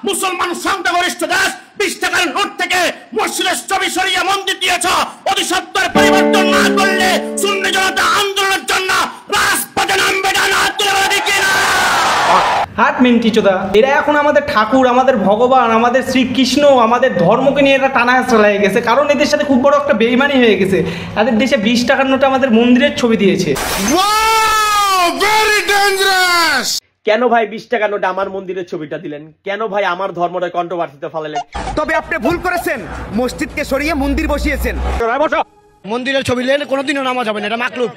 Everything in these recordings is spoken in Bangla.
মুসলমান সংখ্যাগরিষ্ঠ দেশ 20 টাকার নোট থেকে মসজিদের ছবি সরিয়ে মন্দির দিয়েছ। অতি সত্তর পরিবর্তন না করলে সুন্নি জনতা আন্দোলনের জন্য রাজপথে নামবে না। হাত মিনটি চোদা, এরা এখন আমাদের ঠাকুর, আমাদের ভগবান, আমাদের শ্রীকৃষ্ণ, আমাদের ধর্মকে নিয়ে এরা টানা চলে গেছে। কারণ এদের সাথে খুব বড় একটা বেইমানি হয়ে গেছে। তাদের দেশে 20 টাকার নোটে আমাদের মন্দিরের ছবি দিয়েছে। কেন ভাই 20 টাকা নোটে আমার মন্দিরের ছবিটা দিলেন? কেন ভাই আমার ধর্মটা কন্ট্রোভার্সিতে ফালালেন? তবে আপনি ভুল করেছেন, মসজিদকে সরিয়ে মন্দির বসিয়েছেন। মন্দিরের ছবি লেন কোনোদিনও নামাজ হবে না, এটা মাকলুব।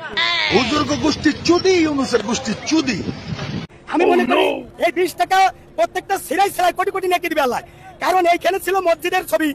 হুজুর গোষ্ঠী চুদি, ইউনূসের গোষ্ঠী চুদি। আমি মনে করি এই 20 টাকা প্রত্যেকটা সিরাই সিরাই কোটি কোটি নেকি দিবে আল্লাহ। কারণ এইখানে ছিল মসজিদের ছবি,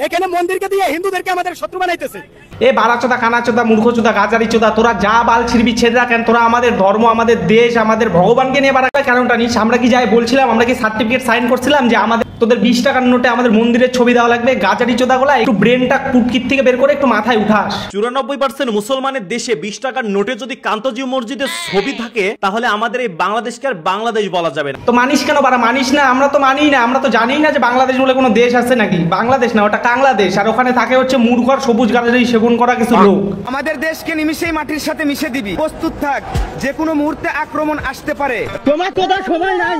এখানে মন্দিরকে দিয়ে হিন্দুদেরকে আমাদের শত্রু বানাইতেছে। এ বারাচোদা, কানাচোদা, মূর্খচোদা, গাজারি চোদা, তোরা যা বাল ছিড়বি ছেড়ে রাখেন। তোরা আমাদের ধর্ম, আমাদের দেশ, আমাদের ভগবানকে নিয়ে বাড়ার কারণটা নিস। আমরা কি যাই বলছিলাম, আমরা কি সার্টিফিকেট সাইন করছিলাম যে আমাদের তোদের 20 টাকার নোটে আমাদের মন্দিরের ছবি দেওয়া লাগবে? গাজারি চোদাগুলা একটু ব্রেনটা কুটকির থেকে বের করে একটু মাথায় উঠাস। 94% মুসলমানের দেশে 20 টাকার নোটে যদি কান্তজি মসজিদের ছবি থাকে তাহলে আমাদের এই বাংলাদেশকে আর বাংলাদেশ বলা যাবে না। তো মানিস কেন বারা? মানিস না? আমরা তো মানি না, আমরা তো জানি না যে বাংলাদেশ বলে কোনো দেশ আছে নাকি। বাংলাদেশ না, ওটা কাংলাদেশ। আর ওখানে থাকে হচ্ছে মূর্খর সবুজ গাছারি সেবন করা কিছু লোক। আমাদের দেশকে নিমিষেই মাটির সাথে মিশে দিবি। প্রস্তুত থাক, যে কোনো মুহূর্তে আক্রমণ আসতে পারে। তোমার কথা সময় নাই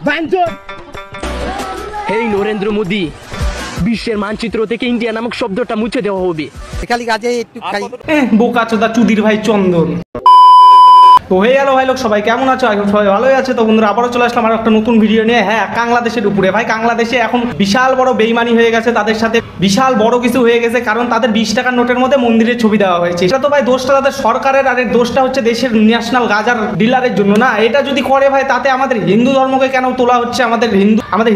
বাঞ্চোদ। এই নরেন্দ্র মোদি, বিশ্বের মানচিত্র থেকে ইন্ডিয়া নামক শব্দটা মুছে দেওয়া হবে। খালি কাজে একটু খাই বোকা চোদা চুদির ভাই চন্দন। তো হয়ে গেল ভাই লোক, সবাই কেমন আছো? এখন সবাই ভালোই আছে। তো বন্ধুরা আবারও চলে আসলাম আর একটা নতুন ভিডিও নিয়ে। হ্যাঁ, বাংলাদেশের উপরে ভাই, বাংলাদেশে এখন বিশাল বড় বেইমানি হয়ে গেছে, তাদের সাথে বিশাল বড় কিছু হয়ে গেছে। কারণ তাদের 20 টাকার নোটের মধ্যে মন্দিরের ছবি দেওয়া হয়েছে। এটা তো ভাই দোষটা তাদের সরকারের, আর এর দোষটা হচ্ছে দেশের ন্যাশনাল গাজার ডিলারের জন্য না। এটা যদি করে ভাই, তাতে আমাদের হিন্দু ধর্মকে কেন তোলা হচ্ছে, আমাদের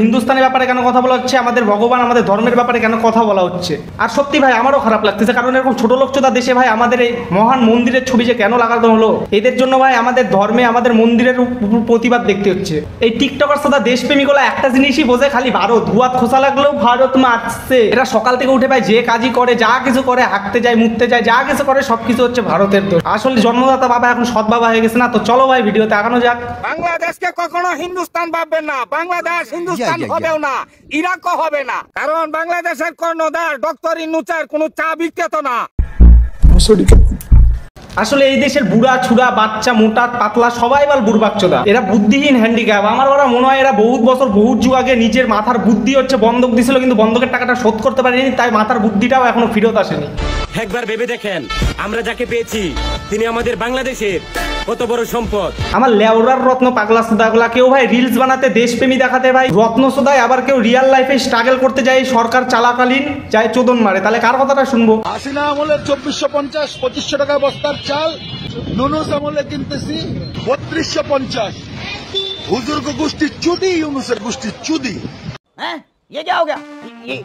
হিন্দুস্তানের ব্যাপারে কেন কথা বলা হচ্ছে, আমাদের ভগবান, আমাদের ধর্মের ব্যাপারে কেন কথা বলা হচ্ছে। আর সত্যি ভাই আমারও খারাপ লাগতেছে। কারণ এরকম ছোট লোক চোদা দেশে ভাই আমাদের এই মহান মন্দিরের ছবি যে কেন লাগানো হলো, এদের জন্য ভাই আমাদের ধর্মে, আমাদের মন্দিরের প্রতিবাদ দেখতে হচ্ছে। এই টিকটকার সাদা দেশপ্রেমীগুলো একটা জিনিসই বোঝে, খালি ভারত। ধুয়াত খোসা লাগলেও ভারত মারছে। এরা সকাল থেকে উঠে ভাই যে কাজই করে, যা কিছু করে, হাঁকতে যায়, মুততে যায়, যা কিছু করে সবকিছু হচ্ছে ভারতের দোষ। আসলে জন্মদাতা বাবা এখন সৎ বাবা হয়ে গেছে না। তো চলো ভাই ভিডিওতে আগানো যাক। বাংলাদেশকে কখনো হিন্দুস্তান ভাববেন না। বাংলাদেশ হিন্দুস্তান হবেও না, ইরাকও হবে না। কারণ বাংলাদেশের কর্ণধার ডক্টর ইউনূসের কোনো চা বিক্রেতা না। আসলে এই দেশের বুড়া ছুড়া, বাচ্চা, মোটা, পাতলা সবাই বল বুড়বাচ্চোদা। এরা বুদ্ধিহীন, হ্যান্ডিক্যাপ। আমার ওরা মনে হয় এরা বহুত বছর, বহুত যুগ আগে নিজের মাথার বুদ্ধি হচ্ছে বন্ধক দিছিল, কিন্তু বন্ধকের টাকাটা শোধ করতে পারেনি, তাই মাথার বুদ্ধিটাও এখনো ফেরত আসেনি। একবার ভেবে দেখেন, আমরা যাকে পেয়েছি তিনি আমাদের বাংলাদেশের কত বড় সম্পদ। আমার লেওরার রত্ন পাগলা সোদাগুলা, কেউ ভাই রিলস বানাতে দেশপ্রেমী দেখাতে ভাই রত্ন সোদায়, আবার কেউ রিয়েল লাইফে স্ট্রাগল করতে যায় সরকার চালাকালীন যায় চোদন মারে। তাহলে কার কথাটা শুনবো? হাসিনা আমলের 2450, 2500 টাকা বস্তার চাল। নুনুস আমলে কিনতেছি 3250। হুজুর গোষ্ঠী চুদি, ইউনূসের গোষ্ঠী চুদি। হ্যাঁ, ये क्या हो गया?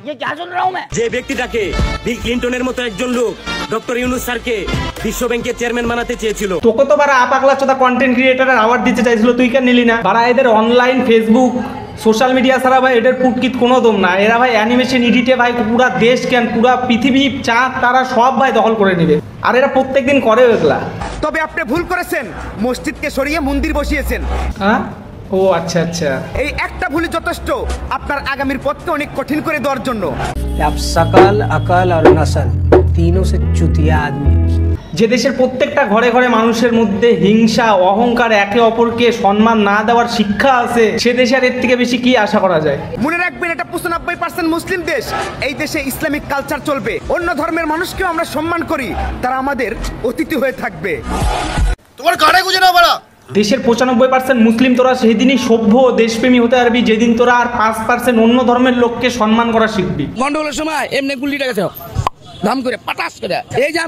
ये क्या सुन रहा हूं मैं? যে ব্যক্তিটাকে বিল ক্লিন্টনের মতো একজন লোক ডক্টর ইউনূস স্যারকে বিশ্ব ব্যাংকের চেয়ারম্যান বানাতে চেয়েছিল। তোকে তো বারা আপাগলা চোদা কন্টেন্ট ক্রিয়েটরের অ্যাওয়ার্ড দিতে চাইছিল, তুই কেন নিলি না? বারা এদের অনলাইন ফেসবুক সোশ্যাল মিডিয়া ছাড়া ভাই এদের পুটকিত কোনো দম না। এরা ভাই অ্যানিমেশন এডিটে ভাই পুরা দেশ কেন, পুরা পৃথিবী, চাঁদ, তারা সব ভাই দখল করে নেবে। আর এরা প্রত্যেকদিন করে এগুলা। তবে আপনি ভুল করেছেন, মসজিদকে সরিয়ে মন্দির বসিয়েছেন। হ্যাঁ, ও আচ্ছা আচ্ছা। এই একটা ভুলই যথেষ্ট আপনার আগামীর পথকে অনেক কঠিন করে দেওয়ার জন্য। सकल अकल और नस्ल तीनों से चुतिया आदमी। যে দেশের প্রত্যেকটা ঘরে ঘরে মানুষের মধ্যে হিংসা, অহংকার, একে অপরকে সম্মান না দেওয়ার শিক্ষা আছে, সে দেশে আর এর থেকে বেশি কি আশা করা যায়? মনে রাখবেন, এটা 95% মুসলিম দেশ। এই দেশে ইসলামিক কালচার চলবে। অন্য ধর্মের মানুষকেও আমরা সম্মান করি, তারা আমাদের অতিথি হয়ে থাকবে। তোমার কানে গুজে না বড়া। দেশের 95% মুসলিম, তোরা সেদিনই সভ্য দেশপ্রেমী হতে পারবি যেদিন তোরা আর 5% অন্য ধর্মের লোককে সম্মান করা শিখবি। গন্ডগোলের সময় এমনি গুলিটা গেছে দাম করে পাটাস করে। এই যে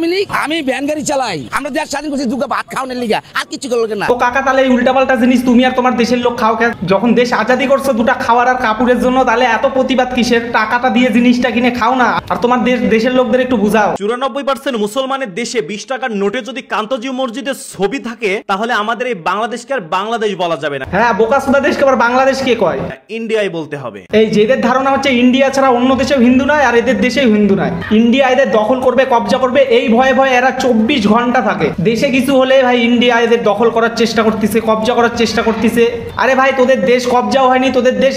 আমি ভ্যান গাড়ি চালাই, আমরা দেশ স্বাধীন করছি দুগা ভাত খাওয়ানোর লিগা, আর কিছু করলো না। তো কাকা, তাহলে এই উল্টাপাল্টা জিনিস তুমি আর তোমার দেশের লোক খাও কেন? যখন দেশ আজাদি করছো দুটা খাওয়ার আর কাপড়ের জন্য, তাহলে এত প্রতিবাদ কিসের? টাকাটা দিয়ে জিনিসটা কিনে খাও না। আর তোমার দেশের লোকদের একটু বুঝাও। 94% মুসলমানের দেশে 20 টাকার নোটে যদি কান্তজি মসজিদের ছবি থাকে তাহলে আমাদের এই বাংলাদেশকে আর বাংলাদেশ বলা যাবে না। হ্যাঁ, বোকাসোদা দেশকে আবার বাংলাদেশ কে কয়? ইন্ডিয়াই বলতে হবে। এই যেদের ধারণা হচ্ছে ইন্ডিয়া ছাড়া অন্য দেশেও হিন্দু নয় আর এদের দেশেও হিন্দু নয়। ইন্ডিয়া এদের দখল করবে, কবজা করবে, এই ভয়ে ভয়ে এরা 24 ঘন্টা থাকে। দেশে কিছু হলে ভাই ইন্ডিয়া এদের দখল করার চেষ্টা করতেছে, কবজা করার চেষ্টা করতেছে। আরে ভাই তোদের দেশ কবজাও হয়নি, তোদের দেশ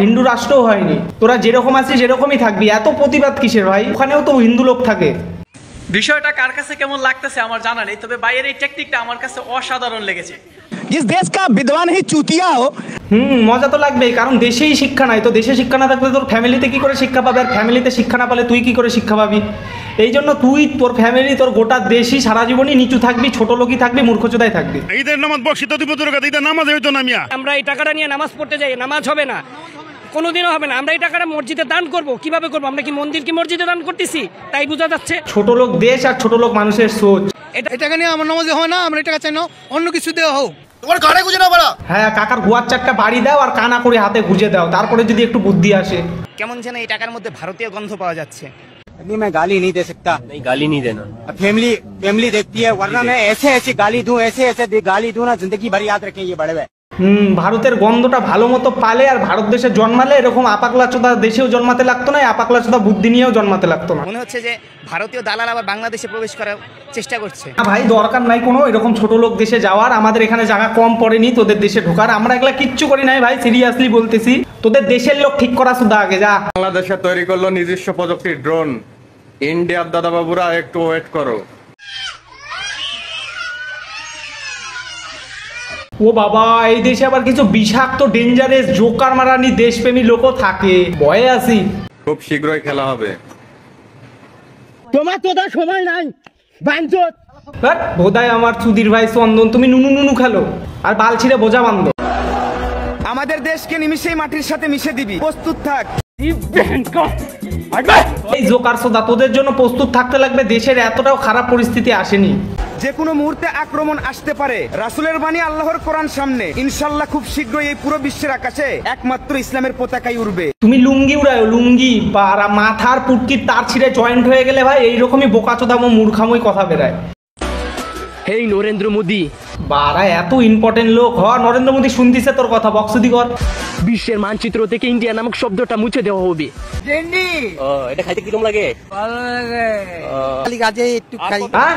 হিন্দু রাষ্ট্রও হয়নি, তোরা যেরকম আছিস সেরকমই থাকবি, এত প্রতিবাদ কিসের ভাই? ওখানেও তো হিন্দু লোক থাকে। বিষয়টা কার কাছে কেমন লাগতেছে আমার জানা নেই, তবে বাইরের এই টেকনিকটা আমার কাছে অসাধারণ লেগেছে। जिस देश का विद्वान ही चूतिया हो। মজা তো লাগবেই, কারণ দেশেই শিক্ষা নাই। তো দেশে শিক্ষা না থাকলে তোর ফ্যামিলিতে কি করে শিক্ষা পাবে? আর ফ্যামিলিতে শিক্ষা না পেলে তুই কি করে শিক্ষা পাবি? এই জন্য তুই, তোর ফ্যামিলি, তোর গোটা দেশই সারা জীবনই নিচু থাকবি, ছোট লোকই থাকবি, মূর্খচোদাই থাকবি। ঈদের নামাজ বক্সিত দিব তোর কাছে, ঈদের নামাজ হইতো না মিয়া। আমরা এই টাকাটা নিয়ে নামাজ পড়তে যাই, নামাজ হবে না, কোনোদিনও হবে না। আমরা এই টাকাটা মসজিদে দান করব, কিভাবে করব? আমরা কি মন্দির কি মসজিদে দান করতেছি? তাই বোঝা যাচ্ছে ছোট লোক দেশ আর ছোট লোক মানুষের সোচ। এই টাকা নিয়ে আমার নামাজে হয় না, আমরা এই টাকা চাই না, অন্য কিছু দেওয়া হোক। তোমার ঘরে গুজে না বড়া। হ্যাঁ, কাকার গুয়ার চারটা বাড়ি দাও আর কানা করে হাতে গুজে দাও, তারপরে যদি একটু বুদ্ধি আসে। কেমন যেন এই টাকার মধ্যে ভারতীয় গন্ধ পাওয়া যাচ্ছে। नहीं मैं गाली नहीं दे सकता। नहीं गाली नहीं देना। फैमिली देखती है, वरना मैं ऐसे गाली दूं, ऐसे गाली दूं ना, जिंदगी भर याद रखें ये बड़े भाई। ভারতের গন্ধটা ভালো মতো পালে আর ভারত দেশে জন্মালে এরকম আপাকলা চোদা দেশেও জন্মাতে লাগতো না, আপাকলা চোদা বুদ্ধি নিয়েও জন্মাতে লাগতো না। মনে হচ্ছে যে ভারতীয় দালাল আবার বাংলাদেশে প্রবেশ করার চেষ্টা করছে। না ভাই, দরকার নাই কোনো এরকম ছোট লোক দেশে যাওয়ার। আমাদের এখানে জায়গা কম পড়েনি তোদের দেশে ঢোকার। আমরা এগুলা কিচ্ছু করি নাই ভাই, সিরিয়াসলি বলতেছি। তোদের দেশের লোক ঠিক করা শুধু আগে যা। বাংলাদেশে তৈরি করলো নিজস্ব প্রযুক্তির ড্রোন। ইন্ডিয়ার দাদাবাবুরা একটু ওয়েট করো। ও বাবা, এই দেশে আবার কিছু বিষাক্ত ডেঞ্জারাস জোকার মারানি দেশপ্রেমী লোকও থাকে, ভয়ে আছি। খুব শীঘ্রই খেলা হবে। তোমার তো সময় নাই বাঞ্চত। বোধায় আমার চুদির ভাই চন্দন, তুমি নুনু খেলো আর বাল ছিঁড়ে বোঝা বান্ধব। আমাদের দেশকে নিমিশেই মাটির সাথে মিশে দিবি, প্রস্তুত থাক। এই জোকার সোদা, তোদের জন্য প্রস্তুত থাকতে লাগবে। দেশের এতটাও খারাপ পরিস্থিতি আসেনি, যে কোনো মুহূর্তে আক্রমণ আসতে পারে। রাসূলের বাণী, আল্লাহর কোরআন সামনে। ইনশাআল্লাহ খুব শীঘ্রই এই পুরো বিশ্বের আকাশে একমাত্র ইসলামের পতাকাই উড়বে। তুমি লুঙ্গি উড়াও, লুঙ্গি বা মাথার পুটকির তার ছিঁড়ে জয়েন্ট হয়ে গেলে ভাই এইরকমই বোকাচোদামো মূর্খাময় কথা বেরায়। হেই নরেন্দ্র মোদী, বারা এত ইম্পর্টেন্ট লোক হ। নরেন্দ্র মোদী শুনতিছে তোর কথা, বক্সুদি কর। বিশ্বের মানচিত্র থেকে ইন্ডিয়া নামক শব্দটা মুছে দেওয়া হবে। এটা খাইতে কিরকম লাগে? হ্যাঁ,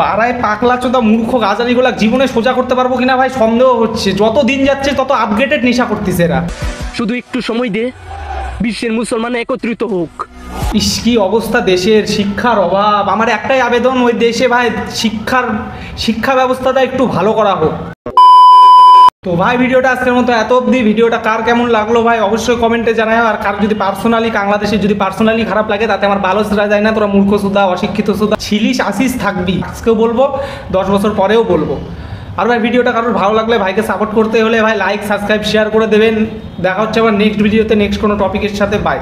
বারায় পাকলা চোদা মূর্খ গাজারিগুলা জীবনে সোজা করতে পারবো কিনা ভাই সন্দেহ হচ্ছে। যত দিন যাচ্ছে তত আপগ্রেডেড নেশা করতেছে এরা। শুধু একটু সময় দে, বিশ্বের মুসলমান একত্রিত হোক। ইস, কি অবস্থা দেশের, শিক্ষার অভাব। আমার একটাই আবেদন, ওই দেশে ভাই শিক্ষা ব্যবস্থাটা একটু ভালো করা হোক। তো ভাই ভিডিওটা আজকের মতো এত অবধি। ভিডিওটা কার কেমন লাগলো ভাই অবশ্যই কমেন্টে জানাও। আর কার যদি পার্সোনালি বাংলাদেশে যদি পার্সোনালি খারাপ লাগে তাতে আমার ভালো সেরা যায় না। তোরা মূর্খ সুদা, অশিক্ষিত সুদা ছিলিস, আসিস, থাকবি। আজকেও বলবো, 10 বছর পরেও বলবো। আর ভাই ভিডিওটা কারোর ভালো লাগলে ভাইকে সাপোর্ট করতে হলে ভাই লাইক, সাবস্ক্রাইব, শেয়ার করে দেবেন। দেখা হচ্ছে আবার নেক্সট ভিডিওতে নেক্সট কোনো টপিকের সাথে। বাই।